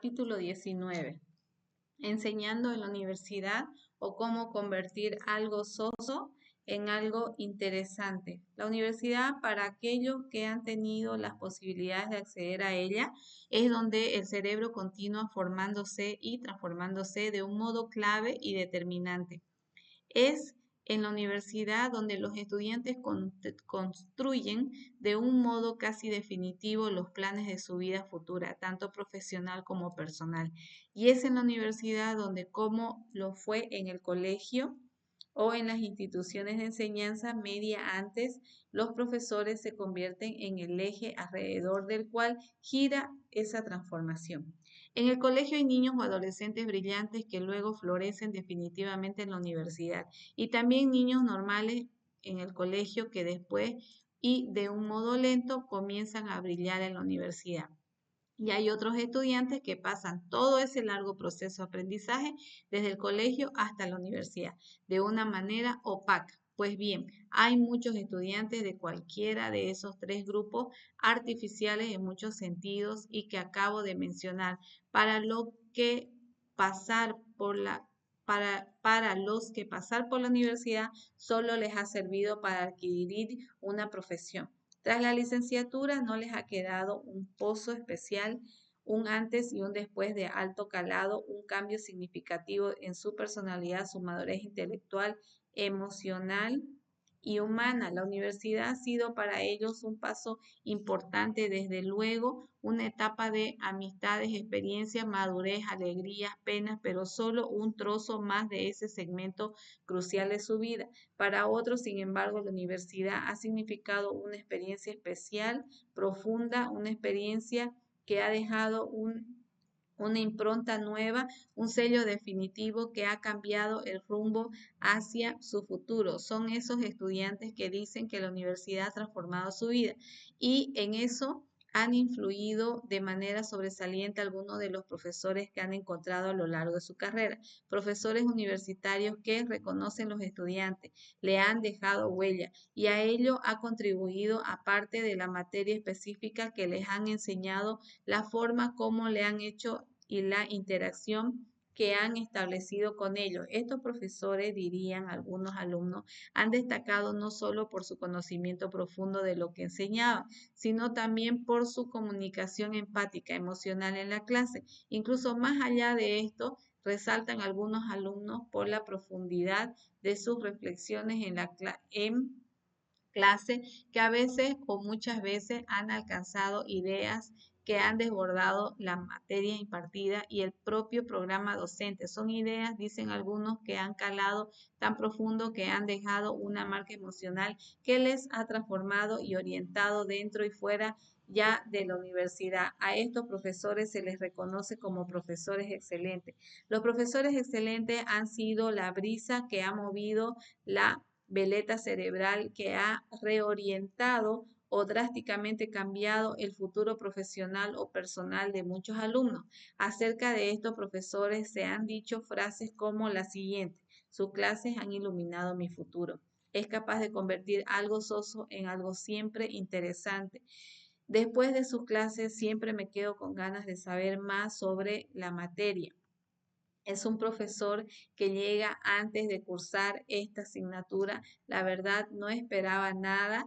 Capítulo 19. Enseñando en la universidad o cómo convertir algo soso en algo interesante. La universidad, para aquellos que han tenido las posibilidades de acceder a ella, es donde el cerebro continúa formándose y transformándose de un modo clave y determinante. Es en la universidad donde los estudiantes construyen de un modo casi definitivo los planes de su vida futura, tanto profesional como personal. Y es en la universidad donde, como lo fue en el colegio o en las instituciones de enseñanza media antes, los profesores se convierten en el eje alrededor del cual gira esa transformación. En el colegio hay niños o adolescentes brillantes que luego florecen definitivamente en la universidad y también niños normales en el colegio que después y de un modo lento comienzan a brillar en la universidad. Y hay otros estudiantes que pasan todo ese largo proceso de aprendizaje desde el colegio hasta la universidad de una manera opaca. Pues bien, hay muchos estudiantes de cualquiera de esos tres grupos artificiales en muchos sentidos y que acabo de mencionar, para lo que pasar por la para los que pasar por la universidad solo les ha servido para adquirir una profesión. Tras la licenciatura no les ha quedado un pozo especial, un antes y un después de alto calado, un cambio significativo en su personalidad, su madurez intelectual, emocional y humana. La universidad ha sido para ellos un paso importante, desde luego, una etapa de amistades, experiencias, madurez, alegrías, penas, pero solo un trozo más de ese segmento crucial de su vida. Para otros, sin embargo, la universidad ha significado una experiencia especial, profunda, una experiencia que ha dejado una impronta nueva, un sello definitivo que ha cambiado el rumbo hacia su futuro. Son esos estudiantes que dicen que la universidad ha transformado su vida y en eso han influido de manera sobresaliente algunos de los profesores que han encontrado a lo largo de su carrera. Profesores universitarios que reconocen los estudiantes, le han dejado huella y a ello ha contribuido, aparte de la materia específica que les han enseñado, la forma como le han hecho y la interacción que han establecido con ellos. Estos profesores, dirían algunos alumnos, han destacado no solo por su conocimiento profundo de lo que enseñaban, sino también por su comunicación empática, emocional en la clase. Incluso más allá de esto, resaltan algunos alumnos por la profundidad de sus reflexiones en clase, que a veces o muchas veces han alcanzado ideas que han desbordado la materia impartida y el propio programa docente. Son ideas, dicen algunos, que han calado tan profundo que han dejado una marca emocional que les ha transformado y orientado dentro y fuera ya de la universidad. A estos profesores se les reconoce como profesores excelentes. Los profesores excelentes han sido la brisa que ha movido la veleta cerebral, que ha reorientado o drásticamente cambiado el futuro profesional o personal de muchos alumnos. Acerca de estos profesores se han dicho frases como la siguiente: sus clases han iluminado mi futuro. Es capaz de convertir algo soso en algo siempre interesante. Después de sus clases siempre me quedo con ganas de saber más sobre la materia. Es un profesor que llega antes de cursar esta asignatura. La verdad, no esperaba nada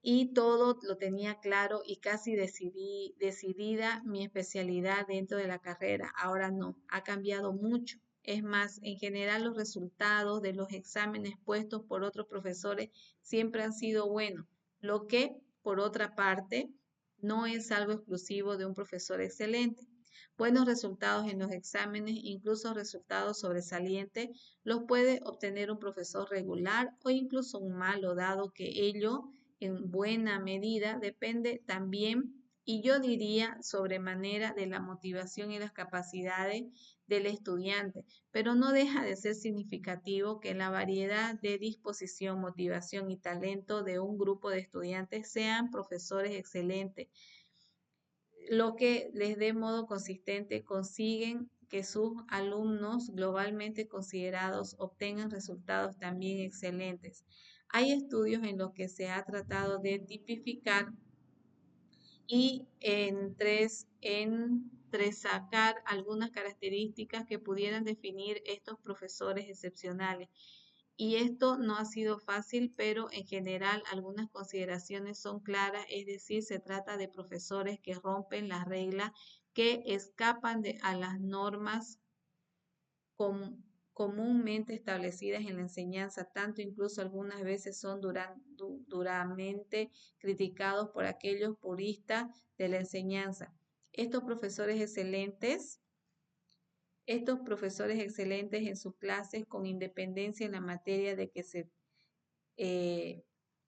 y todo lo tenía claro y casi decidida mi especialidad dentro de la carrera. Ahora no, ha cambiado mucho. Es más, en general los resultados de los exámenes puestos por otros profesores siempre han sido buenos, lo que, por otra parte, no es algo exclusivo de un profesor excelente. Buenos resultados en los exámenes, incluso resultados sobresalientes, los puede obtener un profesor regular o incluso un malo, dado que ello en buena medida depende también, y yo diría sobremanera, de la motivación y las capacidades del estudiante, pero no deja de ser significativo que la variedad de disposición, motivación y talento de un grupo de estudiantes sean profesores excelentes, lo que les dé modo consistente consiguen que sus alumnos globalmente considerados obtengan resultados también excelentes. Hay estudios en los que se ha tratado de tipificar y en entresacar algunas características que pudieran definir estos profesores excepcionales. Y esto no ha sido fácil, pero en general algunas consideraciones son claras, es decir, se trata de profesores que rompen las reglas, que escapan a las normas comúnmente establecidas en la enseñanza, tanto incluso algunas veces son duramente criticados por aquellos puristas de la enseñanza. Estos profesores excelentes en sus clases con independencia en la materia de que se eh,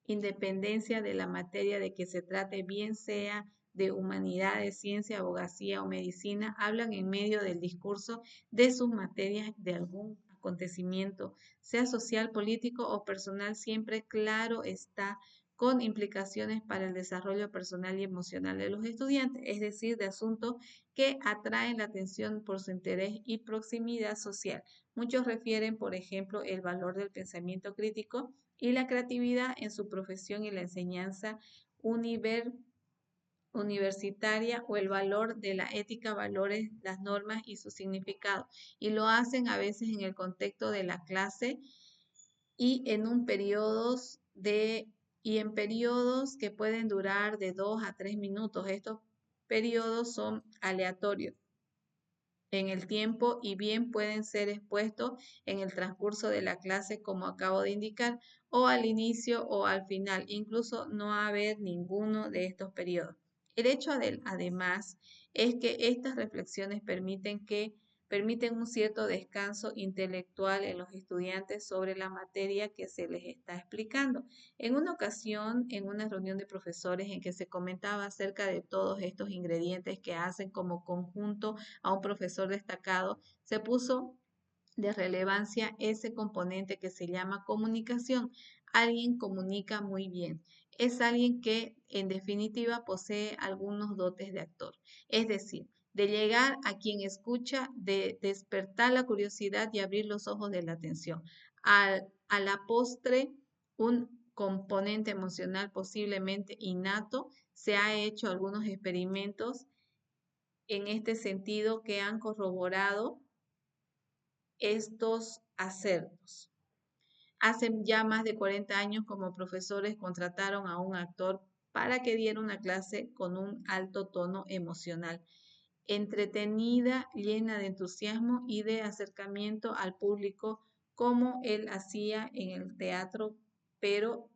independencia de la materia de que se trate, bien sea de humanidades, ciencia, abogacía o medicina, hablan en medio del discurso de sus materias de algún acontecimiento, sea social, político o personal, siempre claro está con implicaciones para el desarrollo personal y emocional de los estudiantes, es decir, de asuntos que atraen la atención por su interés y proximidad social. Muchos refieren, por ejemplo, el valor del pensamiento crítico y la creatividad en su profesión y la enseñanza universitaria o el valor de la ética, valores, las normas y su significado. Y lo hacen a veces en el contexto de la clase y en periodos que pueden durar de 2 a 3 minutos. Estos periodos son aleatorios en el tiempo y bien pueden ser expuestos en el transcurso de la clase, como acabo de indicar, o al inicio o al final, incluso no haber ninguno de estos periodos. El hecho además es que estas reflexiones permiten un cierto descanso intelectual en los estudiantes sobre la materia que se les está explicando. En una ocasión, en una reunión de profesores en que se comentaba acerca de todos estos ingredientes que hacen como conjunto a un profesor destacado, se puso de relevancia ese componente que se llama comunicación. Alguien comunica muy bien. Es alguien que en definitiva posee algunos dotes de actor. Es decir, de llegar a quien escucha, de despertar la curiosidad y abrir los ojos de la atención. A la postre, un componente emocional posiblemente innato. Se ha hecho algunos experimentos en este sentido que han corroborado estos acertos. Hace ya más de 40 años, como profesores, contrataron a un actor para que diera una clase con un alto tono emocional, entretenida, llena de entusiasmo y de acercamiento al público, como él hacía en el teatro, pero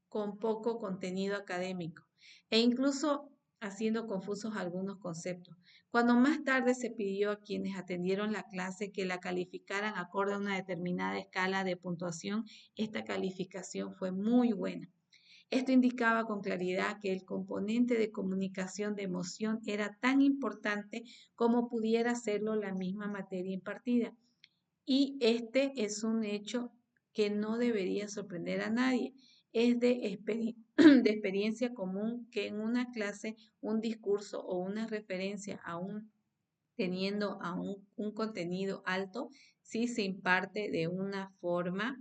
con poco contenido académico e incluso haciendo confusos algunos conceptos. Cuando más tarde se pidió a quienes atendieron la clase que la calificaran acorde a una determinada escala de puntuación, esta calificación fue muy buena. Esto indicaba con claridad que el componente de comunicación de emoción era tan importante como pudiera serlo la misma materia impartida. Y este es un hecho que no debería sorprender a nadie. Es de experiencia común que en una clase un discurso o una referencia teniendo a un contenido alto, sí se imparte de una forma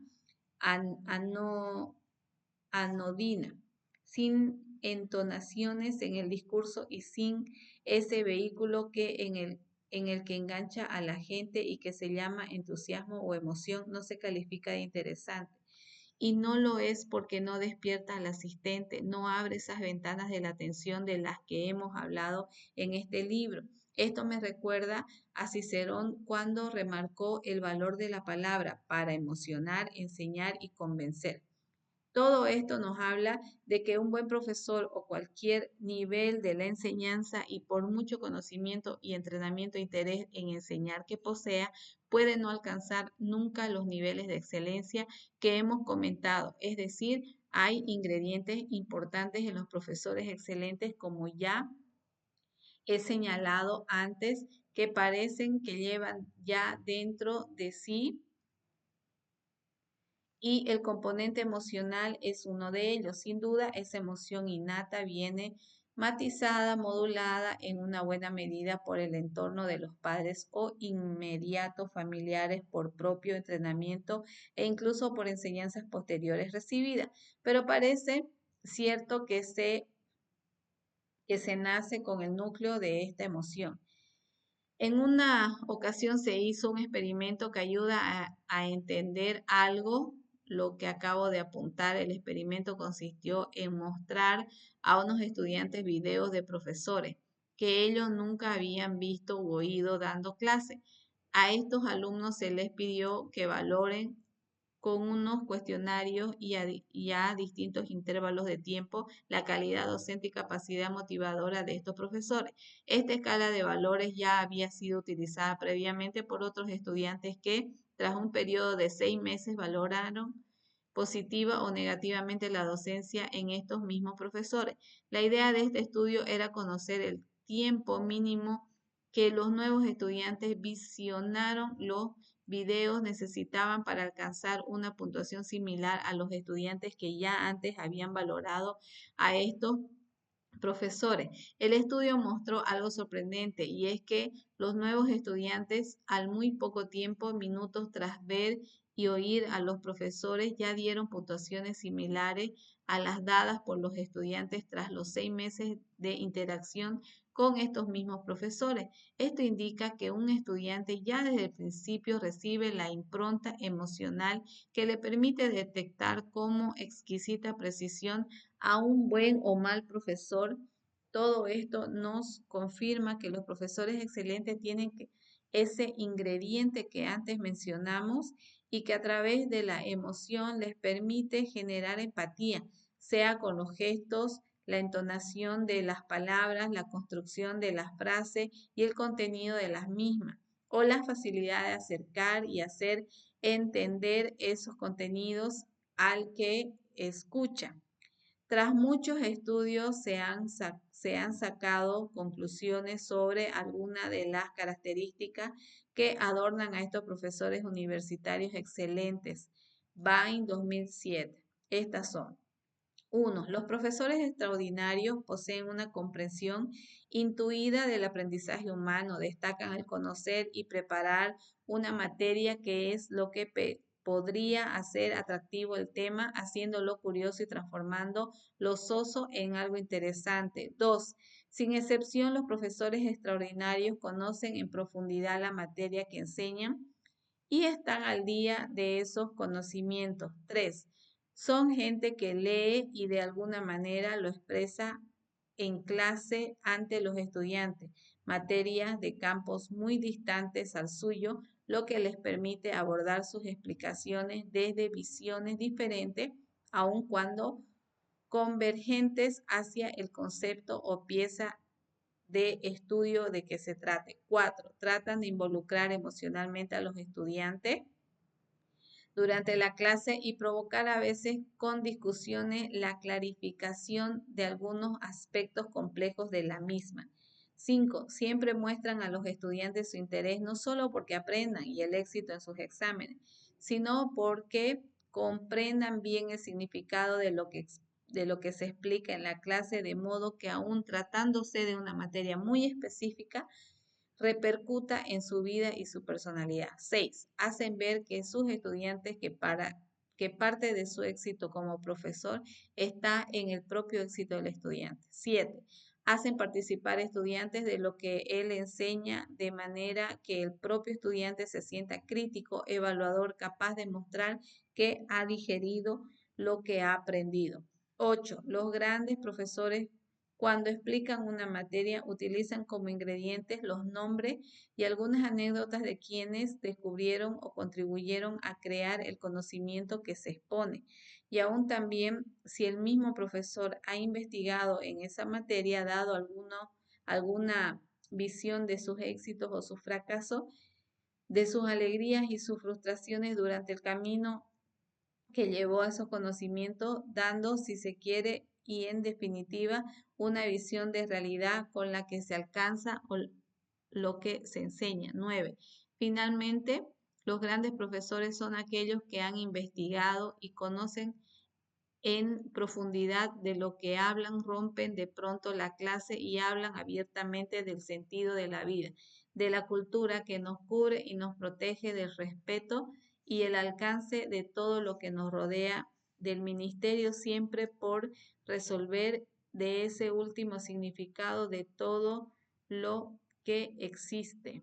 anodina, sin entonaciones en el discurso y sin ese vehículo en el que engancha a la gente y que se llama entusiasmo o emoción, no se califica de interesante. Y no lo es porque no despierta al asistente, no abre esas ventanas de la atención de las que hemos hablado en este libro. Esto me recuerda a Cicerón cuando remarcó el valor de la palabra para emocionar, enseñar y convencer. Todo esto nos habla de que un buen profesor o cualquier nivel de la enseñanza y por mucho conocimiento y entrenamiento e interés en enseñar que posea, puede no alcanzar nunca los niveles de excelencia que hemos comentado. Es decir, hay ingredientes importantes en los profesores excelentes, como ya he señalado antes, que parecen que llevan ya dentro de sí y el componente emocional es uno de ellos. Sin duda, esa emoción innata viene matizada, modulada en una buena medida por el entorno de los padres o inmediatos familiares por propio entrenamiento e incluso por enseñanzas posteriores recibidas. Pero parece cierto que se nace con el núcleo de esta emoción. En una ocasión se hizo un experimento que ayuda a entender algo, lo que acabo de apuntar. El experimento consistió en mostrar a unos estudiantes videos de profesores que ellos nunca habían visto u oído dando clase. A estos alumnos se les pidió que valoren con unos cuestionarios y a distintos intervalos de tiempo la calidad docente y capacidad motivadora de estos profesores. Esta escala de valores ya había sido utilizada previamente por otros estudiantes que, tras un periodo de 6 meses, valoraron positiva o negativamente la docencia en estos mismos profesores. La idea de este estudio era conocer el tiempo mínimo que los nuevos estudiantes visionaron los videos necesitaban para alcanzar una puntuación similar a los estudiantes que ya antes habían valorado a estos profesores. El estudio mostró algo sorprendente y es que los nuevos estudiantes al muy poco tiempo, minutos tras ver y oír a los profesores, ya dieron puntuaciones similares a las dadas por los estudiantes tras los 6 meses de interacción con estos mismos profesores. Esto indica que un estudiante ya desde el principio recibe la impronta emocional que le permite detectar con exquisita precisión a un buen o mal profesor. Todo esto nos confirma que los profesores excelentes tienen ese ingrediente que antes mencionamos y que a través de la emoción les permite generar empatía, sea con los gestos, la entonación de las palabras, la construcción de las frases y el contenido de las mismas, o la facilidad de acercar y hacer entender esos contenidos al que escucha. Tras muchos estudios se han sacado conclusiones sobre algunas de las características que adornan a estos profesores universitarios excelentes. Bain 2007. Estas son: 1. Los profesores extraordinarios poseen una comprensión intuida del aprendizaje humano, destacan al conocer y preparar una materia, que es lo que podría hacer atractivo el tema, haciéndolo curioso y transformando lo soso en algo interesante. 2. Sin excepción, los profesores extraordinarios conocen en profundidad la materia que enseñan y están al día de esos conocimientos. 3. Son gente que lee y de alguna manera lo expresa en clase ante los estudiantes, materias de campos muy distantes al suyo, lo que les permite abordar sus explicaciones desde visiones diferentes, aun cuando convergentes hacia el concepto o pieza de estudio de que se trate. 4. Tratan de involucrar emocionalmente a los estudiantes durante la clase y provocar a veces con discusiones la clarificación de algunos aspectos complejos de la misma. 5. Siempre muestran a los estudiantes su interés no solo porque aprendan y el éxito en sus exámenes, sino porque comprendan bien el significado de lo que se explica en la clase, de modo que aún tratándose de una materia muy específica, repercuta en su vida y su personalidad. 6. Hacen ver que sus estudiantes que parte de su éxito como profesor está en el propio éxito del estudiante. 7. Hacen participar estudiantes de lo que él enseña, de manera que el propio estudiante se sienta crítico, evaluador, capaz de mostrar que ha digerido lo que ha aprendido. 8. Los grandes profesores, cuando explican una materia, utilizan como ingredientes los nombres y algunas anécdotas de quienes descubrieron o contribuyeron a crear el conocimiento que se expone. Y aún también, si el mismo profesor ha investigado en esa materia, dado alguna visión de sus éxitos o sus fracasos, de sus alegrías y sus frustraciones durante el camino que llevó a esos conocimientos, dando, si se quiere, y en definitiva, una visión de realidad con la que se alcanza o lo que se enseña. 9. Finalmente, los grandes profesores son aquellos que han investigado y conocen en profundidad de lo que hablan, rompen de pronto la clase y hablan abiertamente del sentido de la vida, de la cultura que nos cubre y nos protege, del respeto y el alcance de todo lo que nos rodea, del ministerio siempre por resolver, de ese último significado de todo lo que existe.